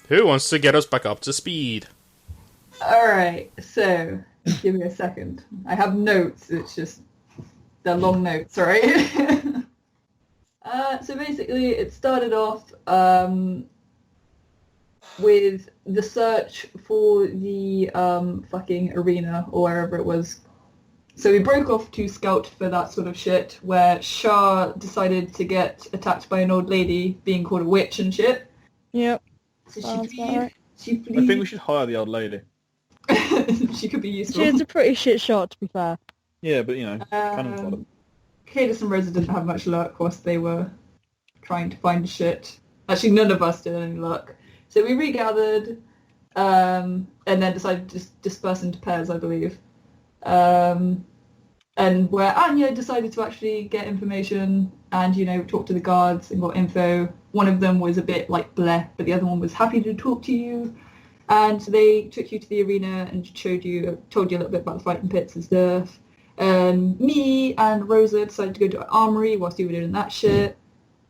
Who wants to get us back up to speed? Alright, so give me a second. I have notes, it's just they're long notes, right? So basically it started off with the search for the fucking arena or wherever it was. So we broke off to scout for that sort of shit where Shah decided to get attacked by an old lady being called a witch and shit. Yep. So Right. she I think we should hire the old lady. She could be useful. She is a pretty shit shot, to be fair. Yeah, but cannon fodder. Cadis and Rosa didn't have much luck whilst they were trying to find shit. Actually, none of us did any luck. So we regathered, and then decided to disperse into pairs, I believe. And where Anya decided to actually get information and, talk to the guards and got info. One of them was a bit like bleh, but the other one was happy to talk to you. And they took you to the arena and told you a little bit about the fighting pits and stuff. And me and Rosa decided to go to an armory whilst you were doing that shit,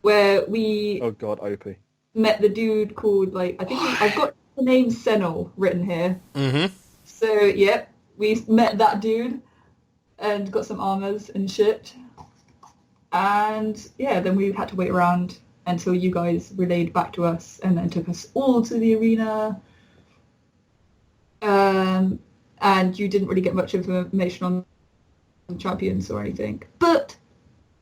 where we Oh god, OP. met the dude called, I've got the name Senel written here. Mm-hmm. So, yep, we met that dude and got some armors and shit. And, yeah, then we had to wait around until you guys relayed back to us and then took us all to the arena. And you didn't really get much information on the champions or anything. But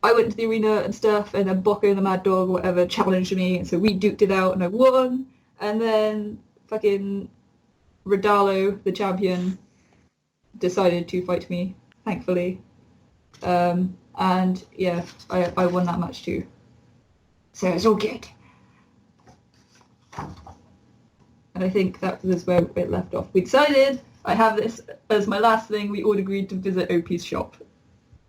I went to the arena and stuff, and then Bocco the Mad Dog or whatever challenged me, and so we duked it out and I won. And then fucking Rodalo, the champion, decided to fight me, thankfully. And yeah, I won that match too. So it's all good. And I think that was where it left off. We decided, I have this as my last thing, we all agreed to visit OP's shop.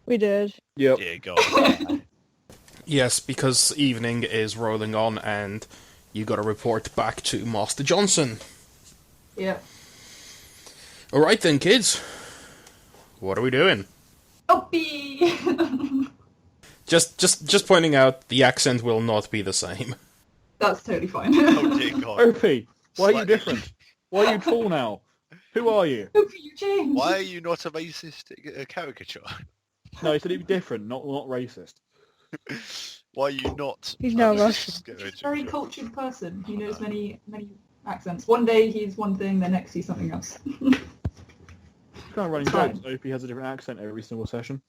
We did. Yep. Dear God. Yes, because evening is rolling on and you got to report back to Master Johnson. Yeah. Alright then, kids. What are we doing? OP! Just pointing out, the accent will not be the same. That's totally fine. Oh dear God. OP, why are you different? Why are you tall now? Who are you? OP, you changed! Why are you not a racist caricature? No, he said he'd be different, not racist. Why are you not? He's no Russian. He's a very cultured person. He knows many accents. One day he's one thing, the next he's something else. It's kind of running Fine. jokes. OP has a different accent every single session.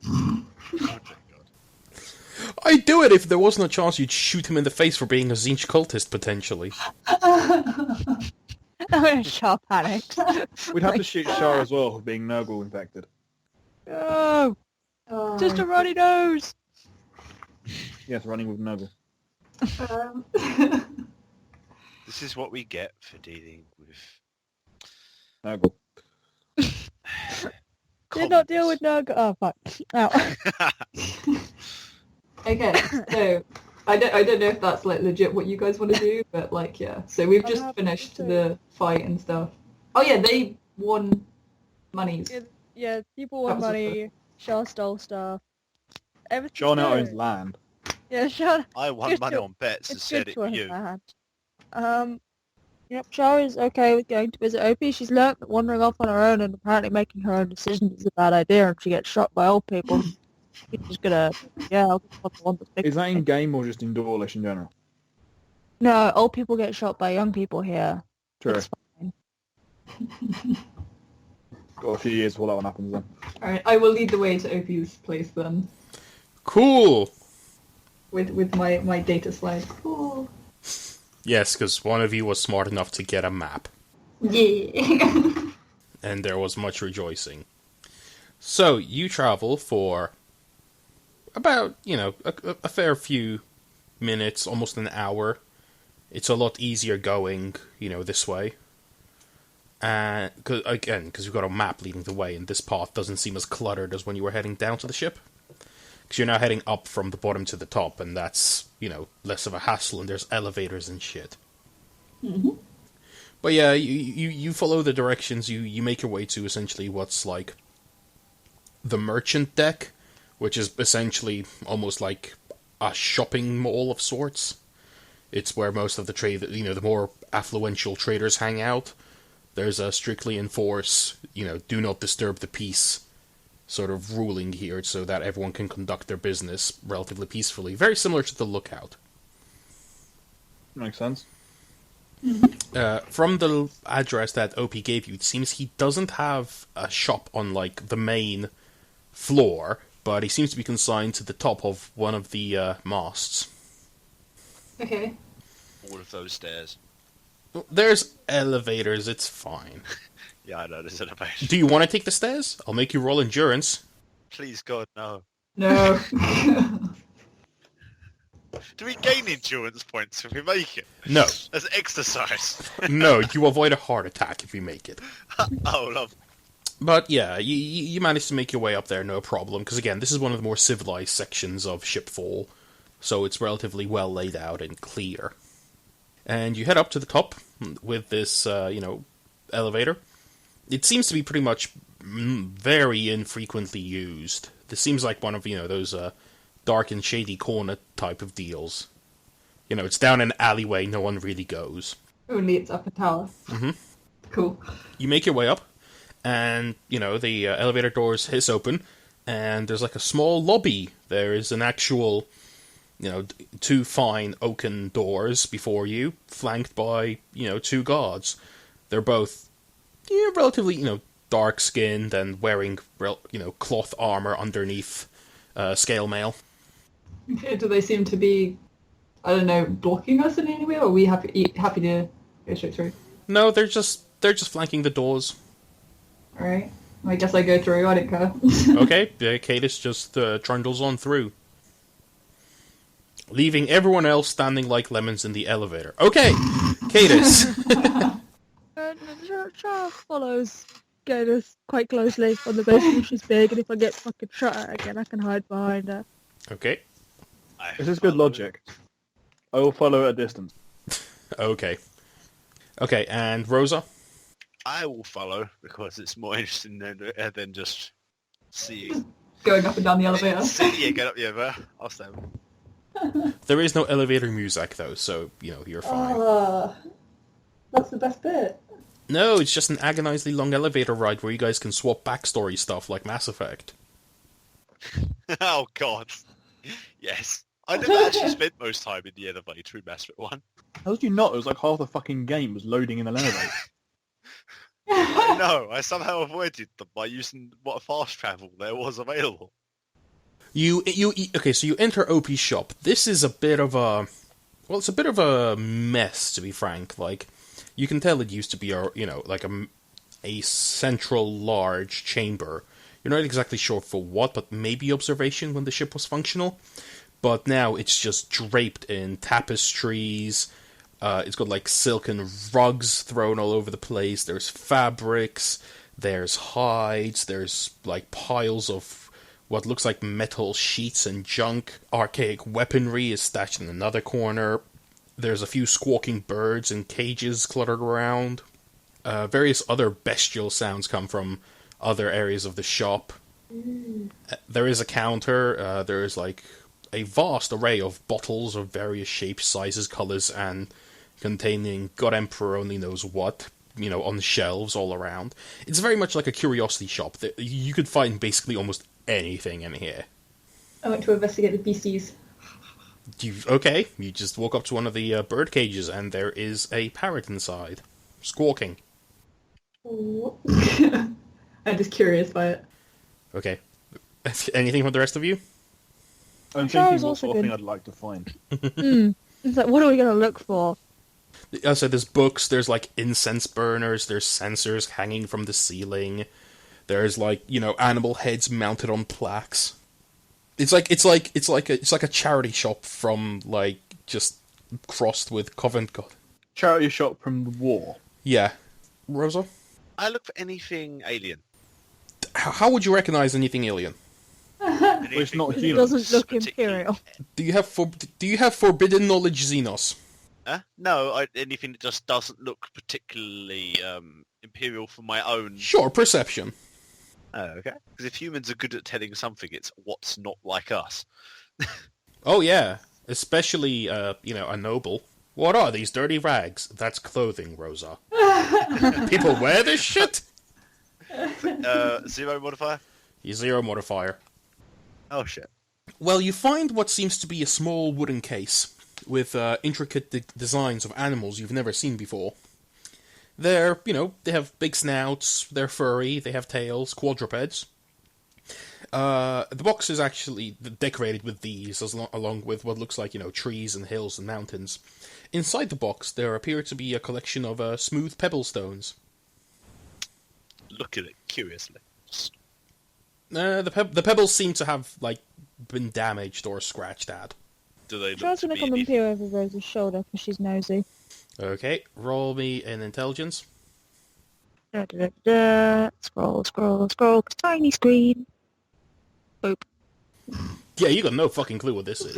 Oh dear God. I'd do it if there wasn't a chance you'd shoot him in the face for being a Zinch cultist, potentially. I'm sharp panicked. We'd have to shoot Shah as well for being Nurgle infected. Oh, Oh, just a runny nose. Yes, running with Nurgle. um, This is what we get for dealing with. Nurgle. Did not deal with Nurgle. Oh, fuck. Ow. okay, so I don't know if that's like legit what you guys want to do, but like yeah. So we've just finished the fight and stuff. Oh yeah, they won monies. Yeah, people That want was money. Shaw stole stuff. Everything's Shaw now good. owns land. Yeah, Shaw. I won Good money to- on bets and It's said good it to for have you. that. Yep, Shaw is okay with going to visit Opie. She's learnt that wandering off on her own and apparently making her own decisions is a bad idea, and she gets shot by old people. She's just gonna, I'll just want the one that's big. Is that in game or just in Dawlish in general? No, old people get shot by young people here. True. It's fine. Got a few years before that one happens then. Alright, I will lead the way to OP's place then. Cool! With my data slide. Cool. Yes, because one of you was smart enough to get a map. Yeah. And there was much rejoicing. So, you travel for about, a fair few minutes, almost an hour. It's a lot easier going, this way. And, because you've got a map leading the way, and this path doesn't seem as cluttered as when you were heading down to the ship. Because you're now heading up from the bottom to the top, and that's, less of a hassle, and there's elevators and shit. Mm-hmm. But yeah, you follow the directions, you make your way to essentially what's like the merchant deck, which is essentially almost like a shopping mall of sorts. It's where most of the trade, the more affluential traders hang out. There's a strictly enforce, do not disturb the peace sort of ruling here so that everyone can conduct their business relatively peacefully. Very similar to the Lookout. Makes sense. From the address that OP gave you, it seems he doesn't have a shop on, the main floor, but he seems to be consigned to the top of one of the masts. Okay. All of those stairs. There's elevators, it's fine. Yeah, I know, there's elevators. Do you want to take the stairs? I'll make you roll endurance. Please, God, no. No. Do we gain endurance points if we make it? No. As exercise. No, you avoid a heart attack if you make it. Oh, love. But yeah, you managed to make your way up there, no problem, because again, this is one of the more civilized sections of Shipfall, so it's relatively well laid out and clear. And you head up to the top with this, elevator. It seems to be pretty much very infrequently used. This seems like one of, those dark and shady corner type of deals. It's down an alleyway, no one really goes. Only it's up a tower. Mm-hmm. Cool. You make your way up, and, the elevator doors hiss open, and there's a small lobby. There is an actual, two fine oaken doors before you, flanked by, two guards. They're both, relatively, dark-skinned and wearing, cloth armor underneath scale mail. Okay, do they seem to be, I don't know, blocking us in any way, or are we happy to go straight through? No, they're just flanking the doors. Alright. I guess I go through, I don't care. Okay, Cadis just trundles on through, leaving everyone else standing like lemons in the elevator. Okay, Cadis. Charles follows Gatus quite closely on the basis she's big, and if I get fucking shot at again, I can hide behind her. Okay. This is good logic. I will follow at a distance. Okay. Okay, and Rosa? I will follow, because it's more interesting than just seeing. Going up and down the elevator. Yeah, get up the elevator. I'll stay. There is no elevator music, though, so, you're fine. That's the best bit. No, it's just an agonizingly long elevator ride where you guys can swap backstory stuff like Mass Effect. Oh, God. Yes. I never actually spent most time in the elevator in Mass Effect 1. How did you not? It was like half the fucking game was loading in an elevator. I know. I somehow avoided them by using what fast travel there was available. Okay, so you enter OP's shop. This is a bit of a... Well, it's a bit of a mess, to be frank. You can tell it used to be a central large chamber. You're not exactly sure for what, but maybe observation when the ship was functional. But now it's just draped in tapestries. It's got silken rugs thrown all over the place. There's fabrics. There's hides. There's piles of what looks like metal sheets and junk. Archaic weaponry is stashed in another corner. There's a few squawking birds in cages cluttered around. Various other bestial sounds come from other areas of the shop. There is a counter. There is a vast array of bottles of various shapes, sizes, colours, and containing God Emperor only knows what, on the shelves all around. It's very much like a curiosity shop. You could find basically almost anything in here. I went to investigate the beasties. Okay, you just walk up to one of the bird cages and there is a parrot inside, squawking. I'm just curious by it. Okay. Anything from the rest of you? I'm Charles thinking what also sort of good. thing I'd like to find. It's what are we going to look for? So there's books, there's incense burners, there's sensors hanging from the ceiling, there's animal heads mounted on plaques. It's like a charity shop from just crossed with Covent God. Charity shop from the war. Yeah, Rosa. I look for anything alien. How would you recognize anything alien? It's not It human. doesn't look particularly- imperial. Do you have forbidden knowledge, Xenos? No, anything that just doesn't look particularly imperial for my own. Sure, perception. Oh, okay. Because if humans are good at telling something, it's what's not like us. Oh yeah, especially a noble. What are these dirty rags? That's clothing, Rosa. People wear this shit? 0 modifier? You 0 modifier. Oh shit. Well, you find what seems to be a small wooden case with intricate designs of animals you've never seen before. They're, they have big snouts, they're furry, they have tails, quadrupeds. The box is actually decorated with these, along with what looks like, trees and hills and mountains. Inside the box, there appear to be a collection of smooth pebble stones. Look at it curiously. The pebbles seem to have, been damaged or scratched at. Do they look Charles to gonna be come and peer over Rosa's shoulder because she's nosy. Okay, roll me an intelligence. Da, da, da, da. Scroll, scroll, scroll. Tiny screen. Boop. Yeah, you got no fucking clue what this is.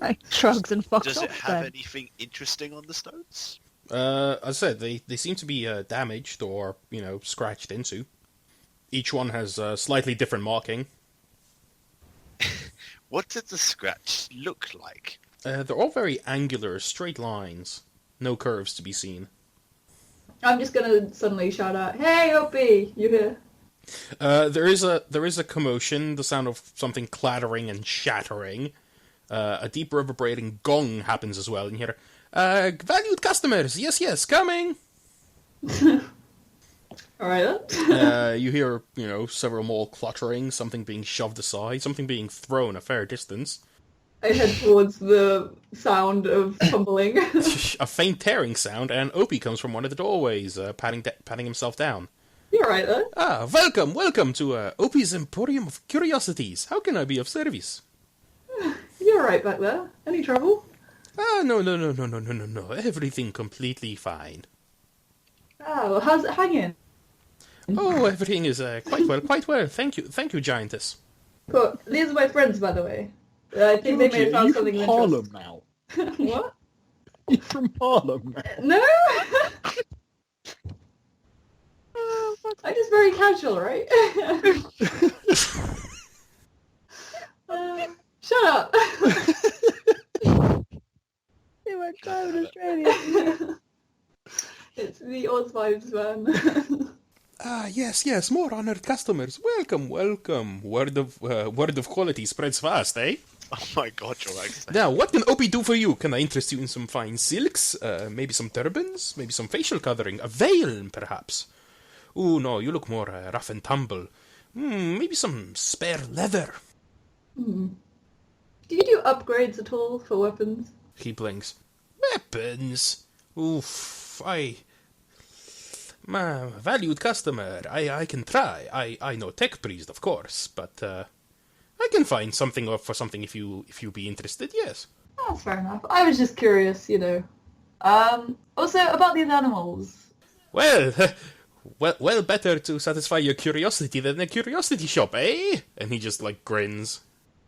Like shrugs and fucks Does off it have then. anything interesting on the stones? As I said, they seem to be damaged or, scratched into. Each one has a slightly different marking. What did the scratch look like? They're all very angular, straight lines. No curves to be seen. I'm just gonna suddenly shout out, "Hey, Opie, you here?" There is a commotion, the sound of something clattering and shattering. A deep reverberating gong happens as well, and you hear, "Valued customers, yes, coming!" Alright then. You hear, several more cluttering, something being shoved aside, something being thrown a fair distance. I head towards the sound of tumbling. A faint tearing sound, and Opie comes from one of the doorways, patting himself down. You're right then. Ah, welcome to Opie's Emporium of Curiosities. How can I be of service? You're right back there. Any trouble? Ah, no. Everything completely fine. Ah, well, how's it hanging? Oh, everything is quite well. Thank you, giantess. Cool. These are my friends, by the way. I think they may have found something of Harlem interest. now. What? You're from Harlem now. No? I'm just very casual, right? Shut up. They went down in Australia. It's the Oz vibes, man. Ah, yes, more honored customers. Welcome. Word of quality spreads fast, eh? Oh my god, your accent. Now, what can Opie do for you? Can I interest you in some fine silks? Maybe some turbans? Maybe some facial covering? A veil, perhaps? Ooh, no, you look more rough and tumble. Maybe some spare leather. Do you do upgrades at all for weapons? He blinks. Weapons? Oof, my valued customer, I can try. I know tech priest, of course, but I can find something for something if you be interested, yes. That's fair enough. I was just curious, Also, about these animals. Well, better to satisfy your curiosity than a curiosity shop, eh? And he just, grins.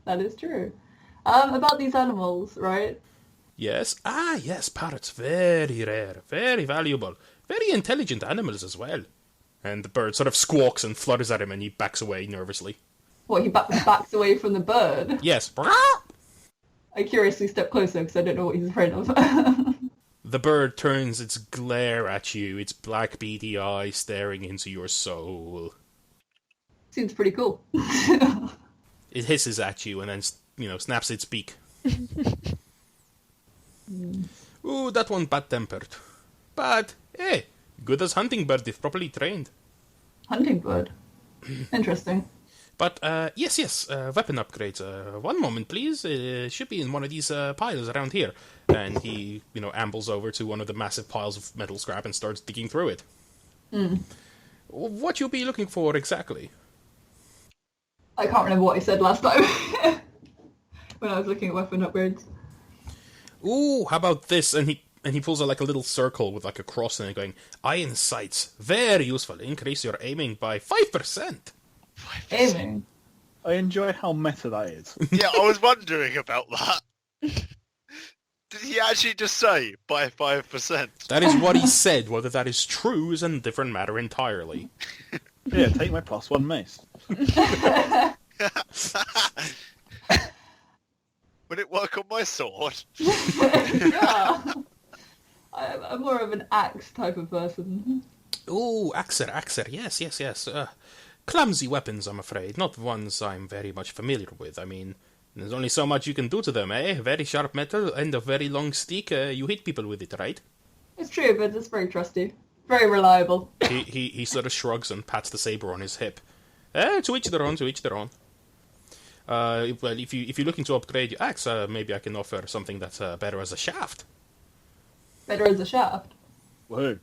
That is true. About these animals, right? Yes. Ah, yes, parrots. Very rare. Very valuable. Very intelligent animals as well. And the bird sort of squawks and flutters at him and he backs away nervously. What, he backs away from the bird? Yes. I curiously step closer because I don't know what he's afraid of. The bird turns its glare at you, its black beady eyes staring into your soul. Seems pretty cool. It hisses at you and then, snaps its beak. Ooh, that one bad-tempered. But, good as hunting bird if properly trained. Hunting bird. Interesting. But, yes, weapon upgrades. One moment, please. Should be in one of these piles around here. And he, ambles over to one of the massive piles of metal scrap and starts digging through it. What you'll be looking for exactly? I can't remember what I said last time when I was looking at weapon upgrades. Ooh, how about this? And he pulls out a little circle with a cross in it going, iron sights. Very useful. Increase your aiming by 5%. Aiming. I enjoy how meta that is. Yeah, I was wondering about that. Did he actually just say by 5%? That is what he said. Whether that is true is a different matter entirely. Yeah, take my +1 mace. Would it work on my sword? Yeah. I'm more of an axe type of person. Oh, Axer, yes. Clumsy weapons, I'm afraid. Not ones I'm very much familiar with. I mean, there's only so much you can do to them, eh? Very sharp metal and a very long stick. You hit people with it, right? It's true, but it's very trusty. Very reliable. He sort of shrugs and pats the saber on his hip. To each their own, to each their own. Well, if you're looking to upgrade your axe, maybe I can offer something that's better as a shaft. Better as a shaft. Whoa.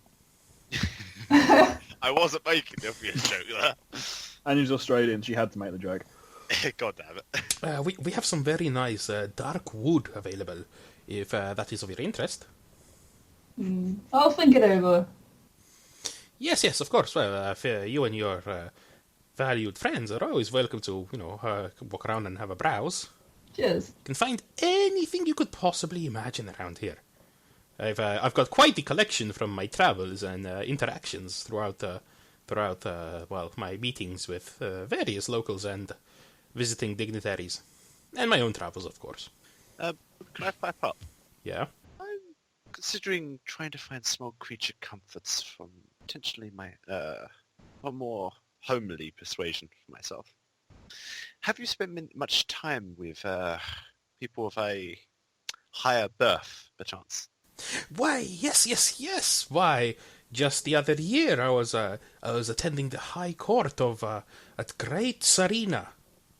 I wasn't making the obvious joke there. Annie's Australian. She had to make the joke. God damn it. We have some very nice dark wood available, if that is of your interest. I'll think it over. Yes, of course. Well, if you and your valued friends are always welcome to, walk around and have a browse. Cheers. You can find anything you could possibly imagine around here. I've got quite the collection from my travels and interactions throughout my meetings with various locals and visiting dignitaries, and my own travels, of course. Can I pipe up? Yeah. I'm considering trying to find small creature comforts from potentially my a more homely persuasion for myself. Have you spent much time with people of a higher birth, perchance? Why, yes. Why, just the other year I was attending the High Court of at Great Sarina.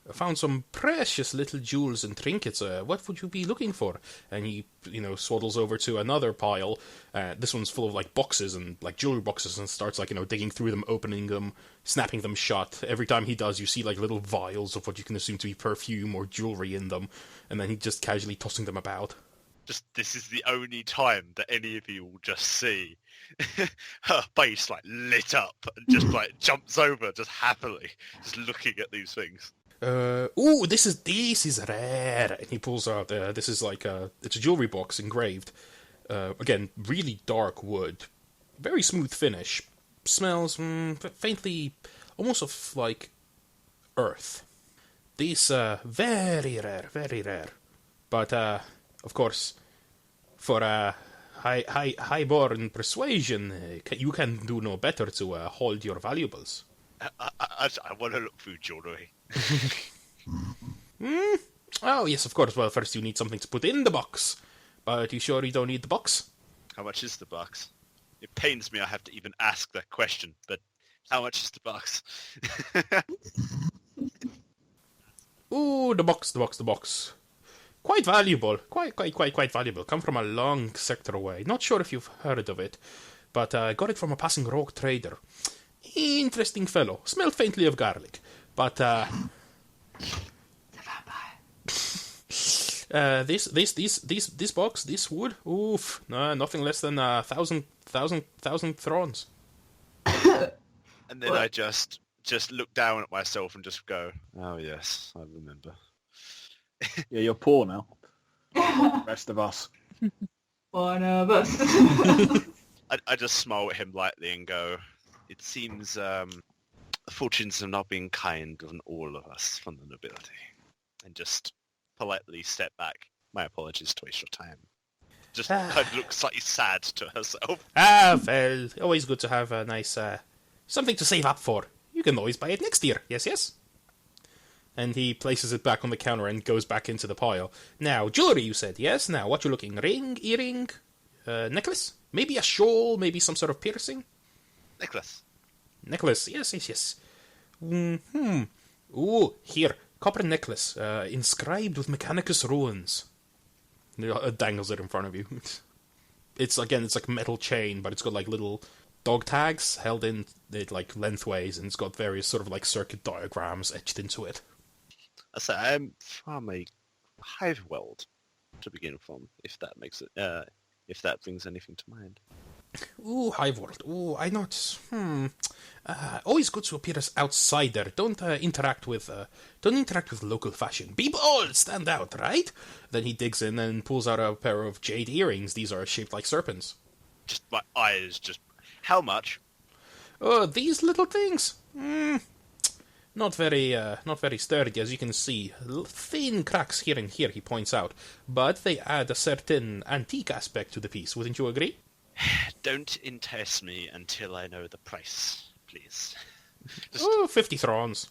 I found some precious little jewels and trinkets. What would you be looking for? And he, swaddles over to another pile. This one's full of, boxes and, jewelry boxes, and starts, digging through them, opening them, snapping them shut. Every time he does, you see, little vials of what you can assume to be perfume or jewelry in them, and then he's just casually tossing them about. This is the only time that any of you will just see her face, lit up, and just, jumps over, just happily, just looking at these things. This is rare. And he pulls out, this is it's a jewelry box engraved. Again, really dark wood. Very smooth finish. Smells faintly, almost of, earth. These, very rare. But, of course, for high-born persuasion, you can do no better to hold your valuables. I want to look through jewelry. Oh, yes, of course. Well, first you need something to put in the box. But you sure you don't need the box? How much is the box? It pains me I have to even ask that question, but how much is the box? Ooh, the box. Quite valuable. Quite valuable. Come from a long sector away. Not sure if you've heard of it, but I got it from a passing rogue trader. Interesting fellow. Smelled faintly of garlic. But, this box, this wood, oof, nothing less than 1,000 thrones. And then I just look down at myself and just go, oh yes, I remember. Yeah, you're poor now. Rest of us. One of us. I just smile at him lightly and go, it seems the fortunes have not been kind on all of us from the nobility. And just politely step back. My apologies to waste your time. Just kind of looks slightly sad to herself. Well, always good to have a nice, something to save up for. You can always buy it next year, yes? And he places it back on the counter and goes back into the pile. Now, jewelry, you said, yes? Now, what you looking? Ring, earring, necklace? Maybe a shawl, maybe some sort of piercing? Necklace, yes. Ooh, here, copper necklace, inscribed with Mechanicus runes. Dangles it in front of you. It's like metal chain, but it's got little dog tags held in it lengthways, and it's got various sort of circuit diagrams etched into it. I say I'm from a hive world to begin from, if that makes it, if that brings anything to mind. Ooh, hive world. Ooh, I not. Always good to appear as outsider. Don't interact with local fashion. Be bold, stand out, right? Then he digs in and pulls out a pair of jade earrings. These are shaped like serpents. Just my eyes. How much? These little things. not very sturdy, as you can see. Thin cracks here and here, he points out, but they add a certain antique aspect to the piece. Wouldn't you agree? Don't entice me until I know the price, please. Oh, 50 thrones.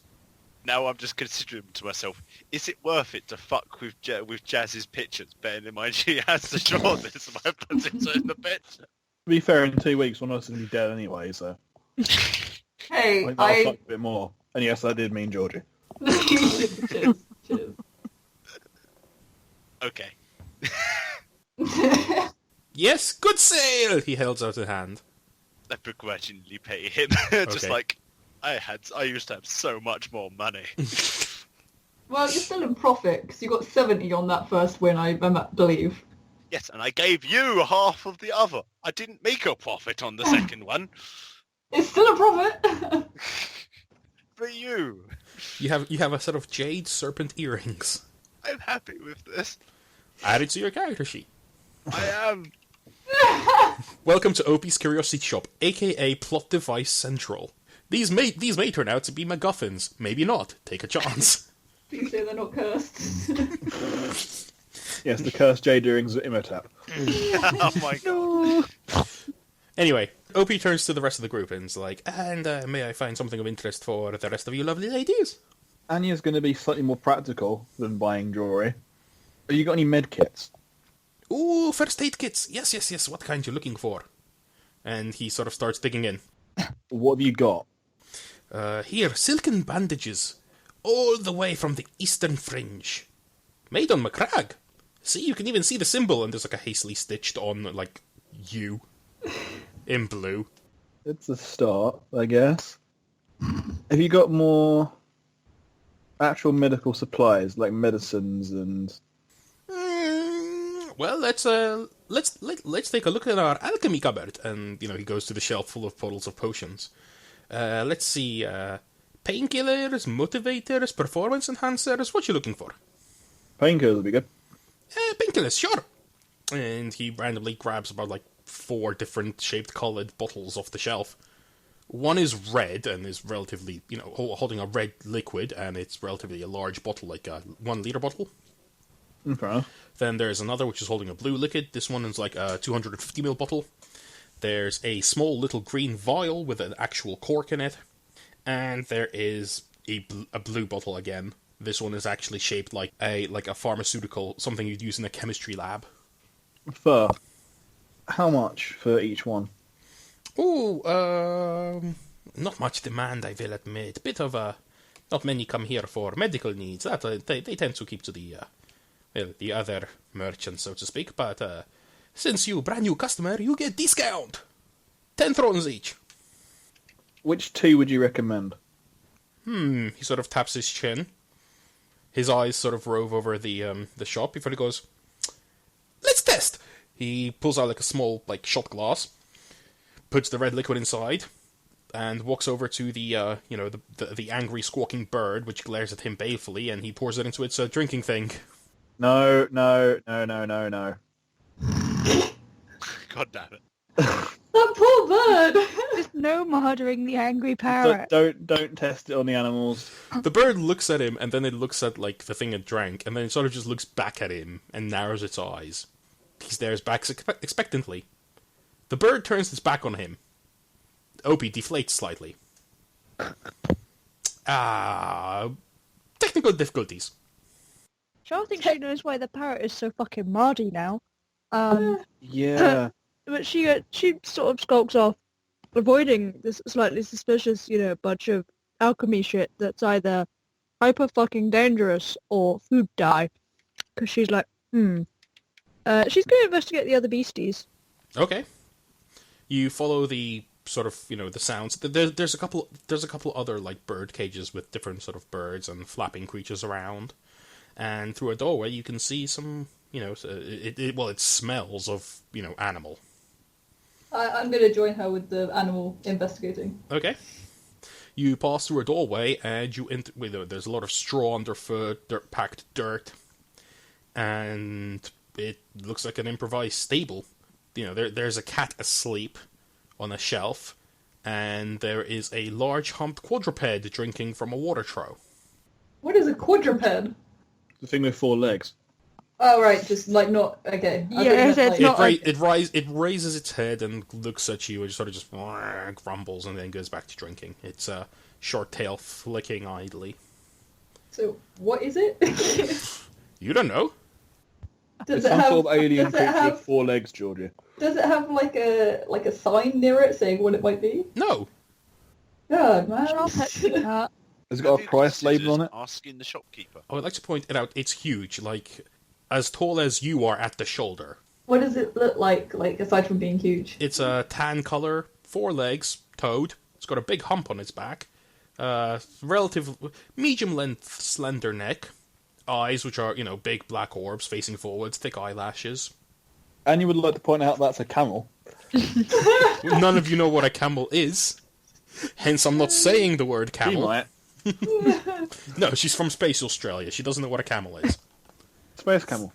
Now I'm just considering to myself, is it worth it to fuck with Jazz's pictures? Bearing in mind she has to draw this if I put it in the picture. To be fair, in 2 weeks, one of us is going to be dead anyway, so... Hey, I'll fuck a bit more. And yes, I did mean Georgie. Cheers. Cheers. Okay. Yes, good sale! He holds out a hand. I begrudgingly pay him. Just Okay. like, I used to have so much more money. Well, you're still in profit, because you got 70 on that first win, I believe. Yes, and I gave you half of the other. I didn't make a profit on the second one. It's still a profit! For you. You have a set of jade serpent earrings. I'm happy with this. Add it to your character sheet. I am. Welcome to Opie's Curiosity Shop, aka Plot Device Central. These may turn out to be MacGuffins. Maybe not. Take a chance. Please say they're not cursed. Yes, the cursed jade earrings are Imhotep. Oh my god. Anyway, Opie turns to the rest of the group and is like, and may I find something of interest for the rest of you lovely ladies? Anya's going to be slightly more practical than buying jewellery. Have you got any med kits? Ooh, first aid kits. Yes. What kind you looking for? And he sort of starts digging in. What have you got? Here, silken bandages. All the way from the eastern fringe. Made on McCrag. See, you can even see the symbol, and there's like a hastily stitched on, like, U. In blue. It's a start, I guess. Have you got more actual medical supplies, like medicines and... Well, let's take a look at our alchemy cupboard. And, he goes to the shelf full of bottles of potions. Let's see, painkillers, motivators, performance enhancers. What you looking for? Painkillers would be good. Painkillers, sure. And he randomly grabs about, 4 different shaped colored bottles off the shelf. One is red and is relatively, holding a red liquid, and it's relatively a large bottle, like a 1 liter bottle. Okay. Then there's another which is holding a blue liquid. This one is like a 250ml bottle. There's a small little green vial with an actual cork in it. And there is a blue bottle again. This one is actually shaped like a pharmaceutical, something you'd use in a chemistry lab. For how much for each one? Ooh, not much demand, I will admit. Bit of a... Not many come here for medical needs. That they tend to keep to the other merchants, so to speak. But since you brand new customer, you get discount. 10 thrones each. Which 2 would you recommend? He sort of taps his chin. His eyes sort of rove over the shop before he goes, let's test! He pulls out a small shot glass, puts the red liquid inside, and walks over to the the angry squawking bird, which glares at him balefully, and he pours it into its drinking thing. No. God damn it. That poor bird! There's no murdering the angry parrot. Don't test it on the animals. The bird looks at him, and then it looks at the thing it drank, and then it sort of just looks back at him and narrows its eyes. He stares back expectantly. The bird turns its back on him. Opie deflates slightly. Technical difficulties. Char thinks she knows why the parrot is so fucking mardy now. Yeah. But she sort of skulks off, avoiding this slightly suspicious, bunch of alchemy shit that's either hyper fucking dangerous or food dye. Because she's like, she's going to investigate the other beasties. Okay. You follow the sort of, the sounds. There's a couple other bird cages with different sort of birds and flapping creatures around. And through a doorway you can see some, it smells of, animal. I'm going to join her with the animal investigating. Okay. You pass through a doorway and you enter. There's a lot of straw underfoot, packed dirt, and it looks like an improvised stable. There's a cat asleep on a shelf, and there is a large humped quadruped drinking from a water trough. What is a quadruped? The thing with 4 legs. Oh, right, just, like, not... Okay. I Yeah, thought you meant, it's like- not It raises its head and looks at you and sort of just grumbles and then goes back to drinking. Its short tail flicking idly. So, what is it? You don't know. Does It's it some have... sort of alien does it creature have... with 4 legs, Georgia. Does it have, like a sign near it saying what it might be? No. God, man. I'll pet the cat. Has it got a price label on it? Asking the shopkeeper. I would like to point it out. It's huge, like as tall as you are at the shoulder. What does it look like aside from being huge? It's a tan color, 4 legs, toad. It's got a big hump on its back. Relative medium length, slender neck. Eyes, which are, big black orbs facing forwards, thick eyelashes. And you would like to point out that's a camel. None of you know what a camel is. Hence, I'm not saying the word She camel. might. No, she's from Space Australia. She doesn't know what a camel is. Space camel.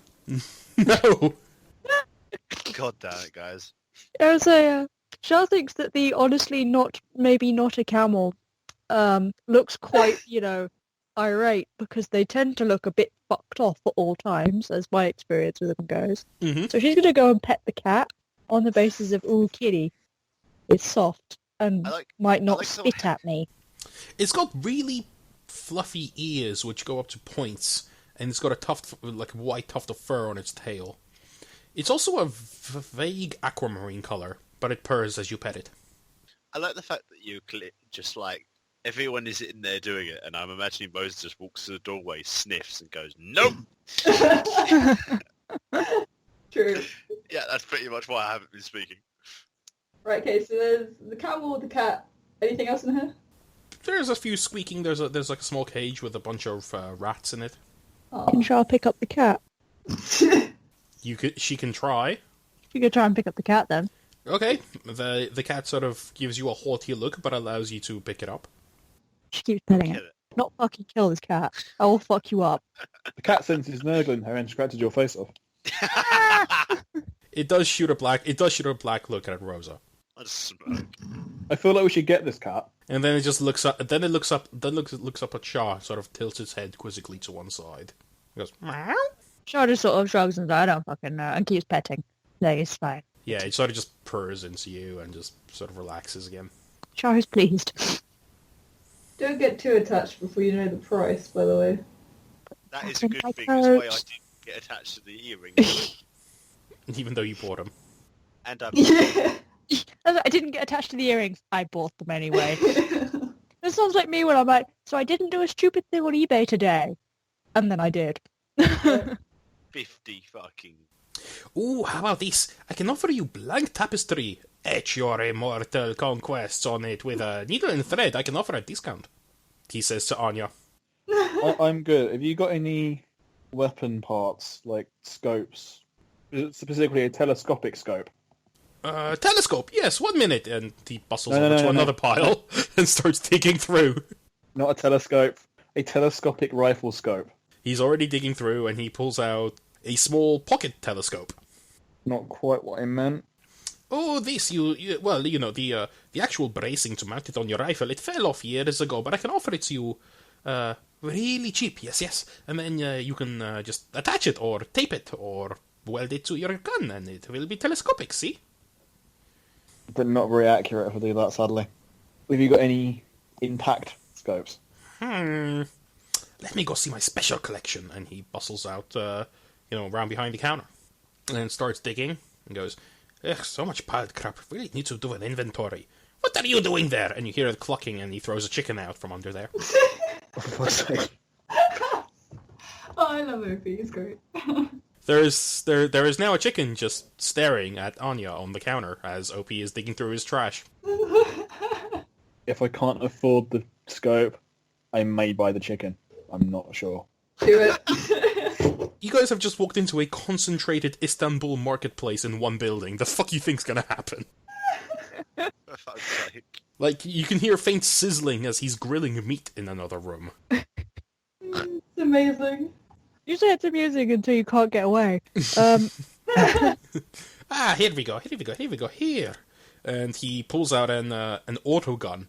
No. God damn it, guys. I would say, Char thinks that the honestly maybe not a camel looks quite, irate because they tend to look a bit fucked off at all times, as my experience with them goes. Mm-hmm. So she's going to go and pet the cat on the basis of, ooh, kitty, it's soft and might not spit at me. It's got really fluffy ears, which go up to points, and it's got a tuft, like a white tuft of fur on its tail. It's also a vague aquamarine color, but it purrs as you pet it. I like the fact that you just like everyone is in there doing it, and I'm imagining Moses just walks to the doorway, sniffs, and goes, "Nope." True. Yeah, that's pretty much why I haven't been speaking. Right, okay, so there's the camel, the cat. Anything else in here? There's a few squeaking. There's like a small cage with a bunch of rats in it. Can Char pick up the cat? She can try. You could try and pick up the cat then. Okay, the cat sort of gives you a haughty look, but allows you to pick it up. She keeps petting Kill it. it. Not fucking kill this cat. I will fuck you up. The cat senses Nurgling her and scratches your face off. It does shoot a black look at Rosa, I just smoke. I feel like we should get this cat. and then it just looks up. Then it looks up at Shah, sort of tilts its head quizzically to one side. It goes, meow. Char just sort of shrugs and says, I don't fucking know, and keeps petting. No, it's fine. Yeah, it sort of just purrs into you and just sort of relaxes again. Char is pleased. Don't get too attached before you know the price, by the way. That is a good My thing. That's why I coat. didn't get attached to the earrings. Even though you bought them. And Yeah. I didn't get attached to the earrings. I bought them anyway. This sounds like me when I'm like, so I didn't do a stupid thing on eBay today. And then I did. 50 fucking... Ooh, how about this? I can offer you blank tapestry. Etch your immortal conquests on it with a needle and thread. I can offer a discount. He says to Anya. I'm good. Have you got any weapon parts, like scopes? Specifically a telescopic scope? Telescope, yes, 1 minute. And he bustles No, over no, to no, another no. pile and starts digging through. Not a telescope. A telescopic rifle scope. He's already digging through and he pulls out a small pocket telescope. Not quite what I meant. Oh, this, the actual bracing to mount it on your rifle, it fell off years ago, but I can offer it to you, really cheap, yes. And then you can just attach it, or tape it, or weld it to your gun, and it will be telescopic, see? But not very accurate if I do that, sadly. Have you got any impact scopes? Let me go see my special collection. And he bustles out, around behind the counter. And starts digging, and goes, ugh, so much piled crap, really need to do an inventory. What are you doing there? And you hear it clucking, and he throws a chicken out from under there. For fuck's sake. Oh, I love OP. It's great. There is now a chicken just staring at Anya on the counter as OP is digging through his trash. If I can't afford the scope, I may buy the chicken. I'm not sure. Do it. You guys have just walked into a concentrated Istanbul marketplace in one building. The fuck you think's gonna happen? For fuck's sake. Like, you can hear faint sizzling as he's grilling meat in another room. It's amazing. You say it's amusing until you can't get away. Ah, here we go. Here. And he pulls out an auto gun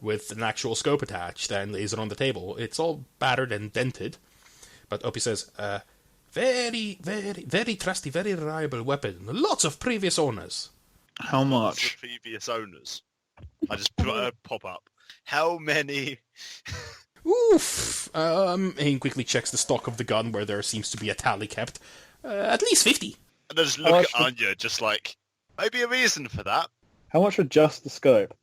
with an actual scope attached and lays it on the table. It's all battered and dented. But Opie says, very, very, very trusty, very reliable weapon. Lots of previous owners. How The much? previous owners. I just pop up. How many? Oof. He quickly checks the stock of the gun where there seems to be a tally kept. At least 50. And I just look at Anya, just like, maybe a reason for that. How much would just the scope?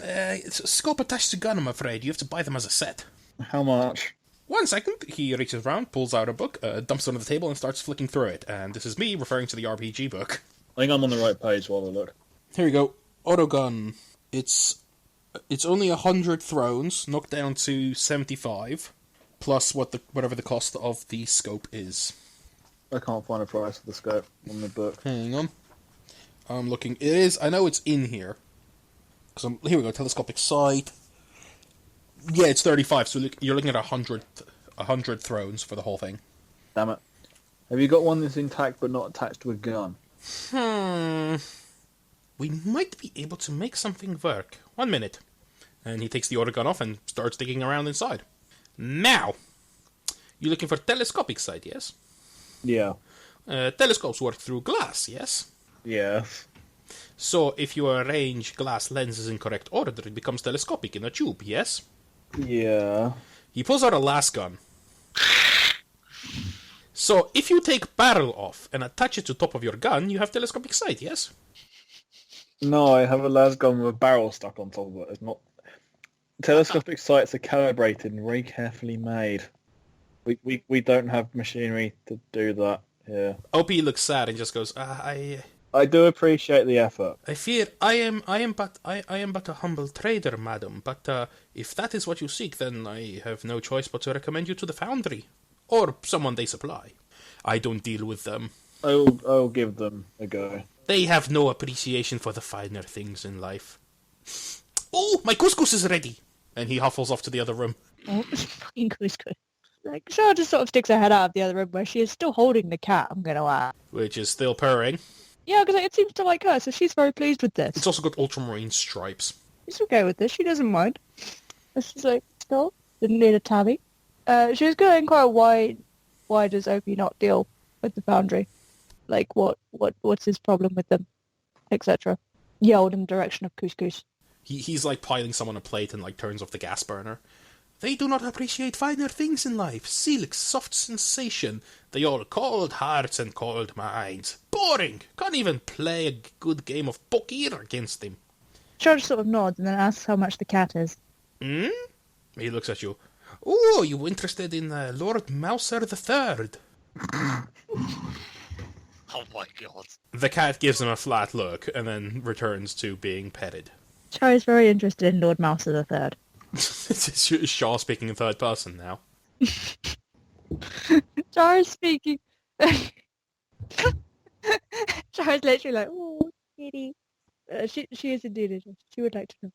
It's a scope attached to gun, I'm afraid. You have to buy them as a set. How much? 1 second. He reaches around, pulls out a book, dumps it on the table, and starts flicking through it. And this is me referring to the RPG book. I think I'm on the right page while I look. Here we go. Autogun. It's only 100 thrones, knocked down to 75, plus whatever the cost of the scope is. I can't find a price for the scope on the book. Hang on. I'm looking. It is. I know it's in here. Here we go. Telescopic sight. Yeah, it's 35. So you're looking at 100 thrones for the whole thing. Damn it. Have you got one that's intact but not attached to a gun? We might be able to make something work. 1 minute. And he takes the autogun off and starts digging around inside. Now, you're looking for telescopic sight, yes? Yeah. Telescopes work through glass, yes? Yeah. So if you arrange glass lenses in correct order, it becomes telescopic in a tube, yes? Yeah. He pulls out a las gun. So if you take barrel off and attach it to top of your gun, you have telescopic sight, yes? No, I have a las gun with a barrel stuck on top of it. It's not... Telescopic sights are calibrated and very carefully made. We don't have machinery to do that here. OP looks sad and just goes, I do appreciate the effort. I fear I am but a humble trader, madam. But if that is what you seek, then I have no choice but to recommend you to the foundry or someone they supply. I don't deal with them. I'll give them a go. They have no appreciation for the finer things in life. Oh, my couscous is ready! And he huffles off to the other room. Oh, fucking couscous. Like, Shaw just sort of sticks her head out of the other room where she is still holding the cat, I'm gonna add. Which is still purring. Yeah, because it seems to like her, so she's very pleased with this. It's also got ultramarine stripes. She's okay with this, she doesn't mind. She's like, still, didn't need a tabby. She was going quite why does Opie not deal with the foundry? Like, what's his problem with them, etc. Yelled in the direction of couscous. He's like piling someone a plate and like turns off the gas burner. They do not appreciate finer things in life. Silk, soft sensation. They all cold hearts and cold minds. Boring. Can't even play a good game of poker against him. Shaw just sort of nods and then asks how much the cat is. Hmm? He looks at you. Oh, you interested in Lord Mouser III? Oh my god. The cat gives him a flat look and then returns to being petted. Shaw is very interested in Lord Mouser III. It's Shaw speaking in third person now. Shaw is speaking. Shaw is literally like, oh, kitty. She is indeed interested. She would like to know.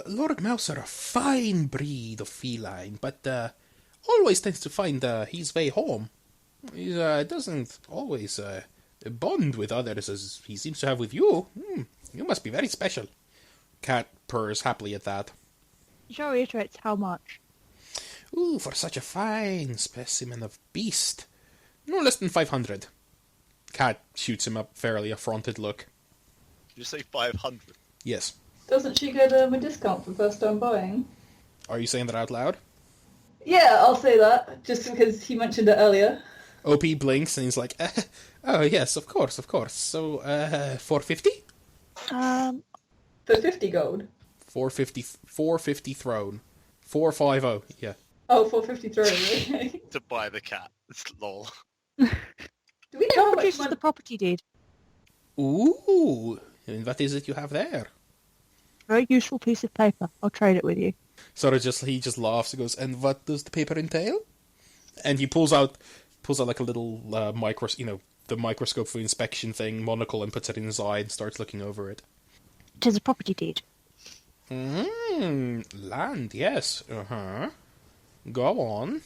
Lord Mouser, a fine breed of feline, but always tends to find his way home. He doesn't always bond with others as he seems to have with you. You must be very special. Cat purrs happily at that. Shaw reiterates how much. Ooh, for such a fine specimen of beast. No less than 500. Cat shoots him a fairly affronted look. Did you say 500? Yes. Doesn't she get a discount for first time buying? Are you saying that out loud? Yeah, I'll say that, just because he mentioned it earlier. OP blinks and he's like, oh yes, of course. So, 450? For 50 gold. 450 throne. 450, yeah. Oh, 453, okay. To buy the cat. Lol. Do we know how much Produces money... the property deed. Ooh, and what is it you have there? Very useful piece of paper. I'll trade it with you. So he just laughs and goes, and what does the paper entail? And he pulls out like a little the microscope for inspection thing, monocle, and puts it in his eye and starts looking over it. It is a property deed. Land, yes. Uh-huh. Go on.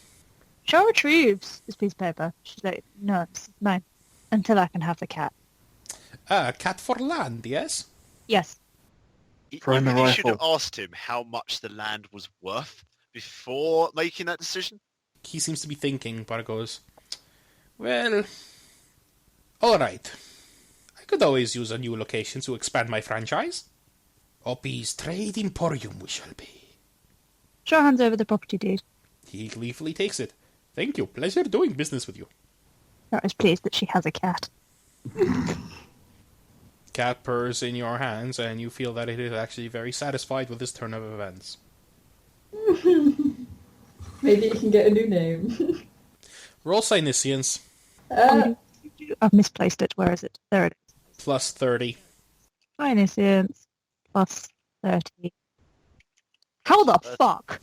Shaw retrieves this piece of paper. She's like, no, it's mine. Until I can have the cat. Cat for land, yes? Yes. Throw in You the really should have rifle. asked him how much the land was worth before making that decision. He seems to be thinking, but goes, well, alright. I could always use a new location to expand my franchise. Oppie's Trade Emporium we shall be. Shaw hands over the property deed. He gleefully takes it. Thank you. Pleasure doing business with you. Shaw is pleased that she has a cat. Cat purrs in your hands, and you feel that it is actually very satisfied with this turn of events. Maybe you can get a new name. Roll Psyniscience. I've misplaced it. Where is it? There it is. Plus 30. Omniscience plus 30. How the fuck?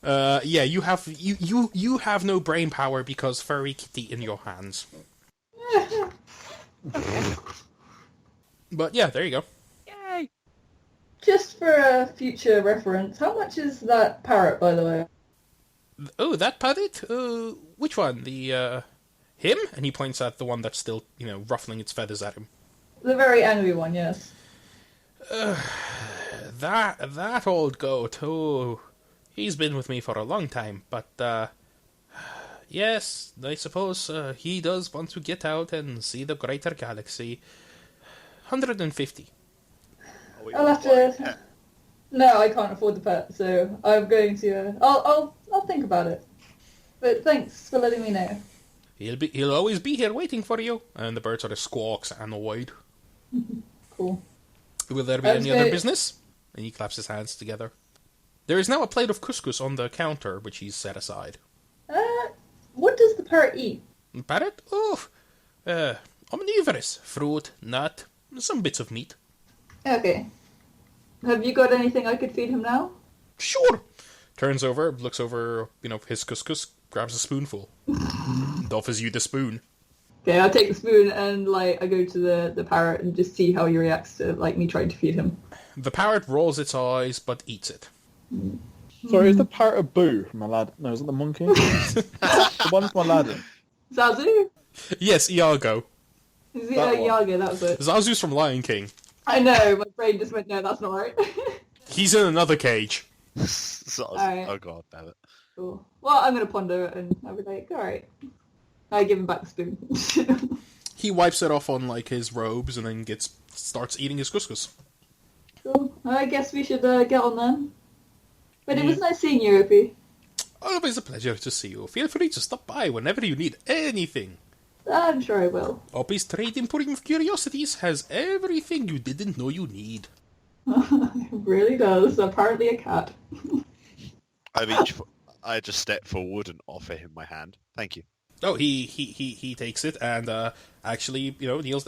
Yeah, you have no brain power because furry kitty in your hands. But yeah, there you go. Yay! Just for a future reference, how much is that parrot, by the way? Oh, that parrot? Which one? The, him? And he points at the one that's still, ruffling its feathers at him. The very angry one, yes. That old goat, oh, he's been with me for a long time, but, yes, I suppose, he does want to get out and see the greater galaxy. 150. I'll have to... No, I can't afford the pet, so I'm going to... I'll think about it. But thanks for letting me know. He'll always be here waiting for you. And the bird sort of squawks, annoyed. Cool. Will there be any other business? And he claps his hands together. There is now a plate of couscous on the counter, which he's set aside. What does the parrot eat? Parrot? Oh, omnivorous. Fruit, nut, some bits of meat. Okay. Have you got anything I could feed him now? Sure. Turns over, looks over, his couscous, grabs a spoonful. And offers you the spoon. Okay, I'll take the spoon and, I go to the parrot and just see how he reacts to, me trying to feed him. The parrot rolls its eyes, but eats it. Sorry, is the parrot a Boo from Aladdin? No, is it the monkey? The one from Aladdin. Zazu? Yes, Iago. Is it That one. Yaga? That was it. Zazu's from Lion King. I know, my brain just went, no, that's not right. He's in another cage. Alright. Oh god, damn it. Cool. Well, I'm going to ponder it and I'll be like, alright. I give him back the spoon. He wipes it off on, his robes and then starts eating his couscous. Cool. I guess we should get on then. But it was nice seeing you, Opie. Always a pleasure to see you. Feel free to stop by whenever you need anything. I'm sure I will. Oppie's Trade Emporium of Curiosities has everything you didn't know you need. It really does. Apparently a cat. I just step forward and offer him my hand. Thank you. Oh, he takes it and actually, kneels,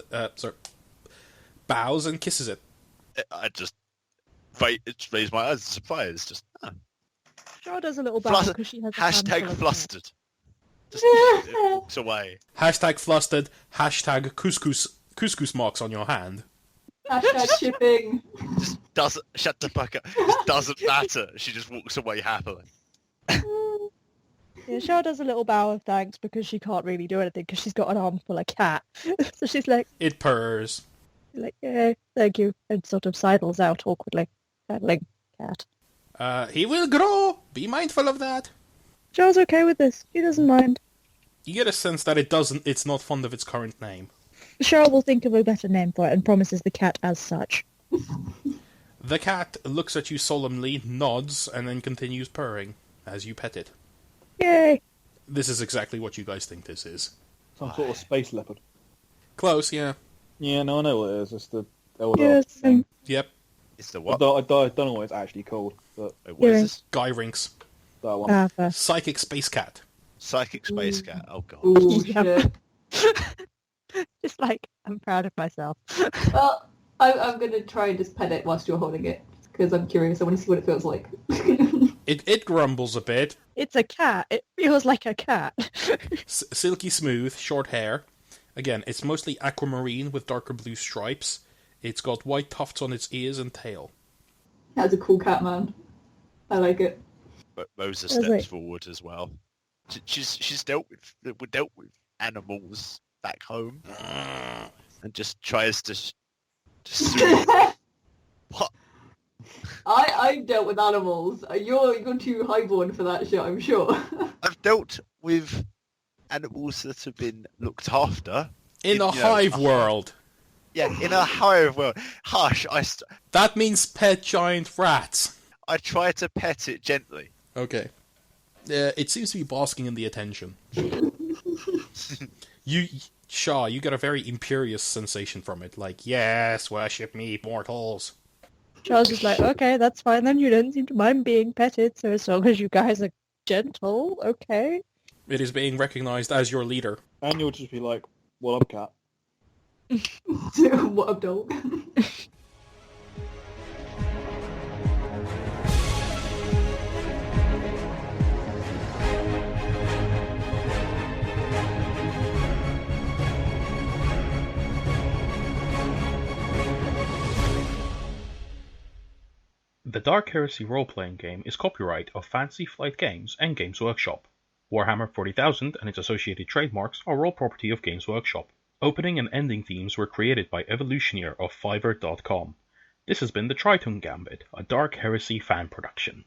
bows and kisses it. I just raise my eyes in surprise. Just Shaw does a little bow because she has a handful hashtag of flustered. Just walks away. Hashtag flustered. Hashtag couscous marks on your hand. Hashtag shipping. Just doesn't shut the fuck up. Just doesn't matter. She just walks away happily. Yeah, Shaw does a little bow of thanks because she can't really do anything because she's got an arm full of cat. So she's like, It purrs. yeah, thank you, and sort of sidles out awkwardly, cuddling cat. He will grow. Be mindful of that. Shaw's okay with this. She doesn't mind. You get a sense that it's not fond of its current name. Shaw will think of a better name for it and promises the cat as such. The cat looks at you solemnly, nods, and then continues purring as you pet it. Yay! This is exactly what you guys think this is. Some sort of space leopard. Close, yeah. Yeah, no, I know what it is. It's the Eldar Yes, thing. Yep. It's the I what? don't know what it's actually called, but Wait, what is this? Guy Rinks. that one. Fair. Psychic Space Cat. Psychic space cat. Oh god. Ooh, Yeah. shit. Just I'm proud of myself. Well, I'm going to try and just pet it whilst you're holding it. Because I'm curious. I want to see what it feels like. It grumbles a bit. It's a cat. It feels like a cat. Silky smooth, short hair. Again, it's mostly aquamarine with darker blue stripes. It's got white tufts on its ears and tail. That's a cool cat, man. I like it. But Moses Does steps it? forward as well. She's dealt with animals back home and just tries to soothe. What? I've dealt with animals. You're too highborn for that shit, I'm sure. I've dealt with animals that have been looked after. In a hive world. Yeah, in a hive world. Hush, That means pet giant rats. I try to pet it gently. Okay. It seems to be basking in the attention. Shaw, you got a very imperious sensation from it. Like, yes, worship me, mortals. Charles is like, okay, that's fine then. You don't seem to mind being petted, so as long as you guys are gentle, okay. It is being recognized as your leader. And you'll just be like, well, I'm cat. What up, dog? The Dark Heresy role-playing game is copyright of Fantasy Flight Games and Games Workshop. Warhammer 40,000 and its associated trademarks are all property of Games Workshop. Opening and ending themes were created by Evolutioneer of Fiverr.com. This has been the Tritone Gambit, a Dark Heresy fan production.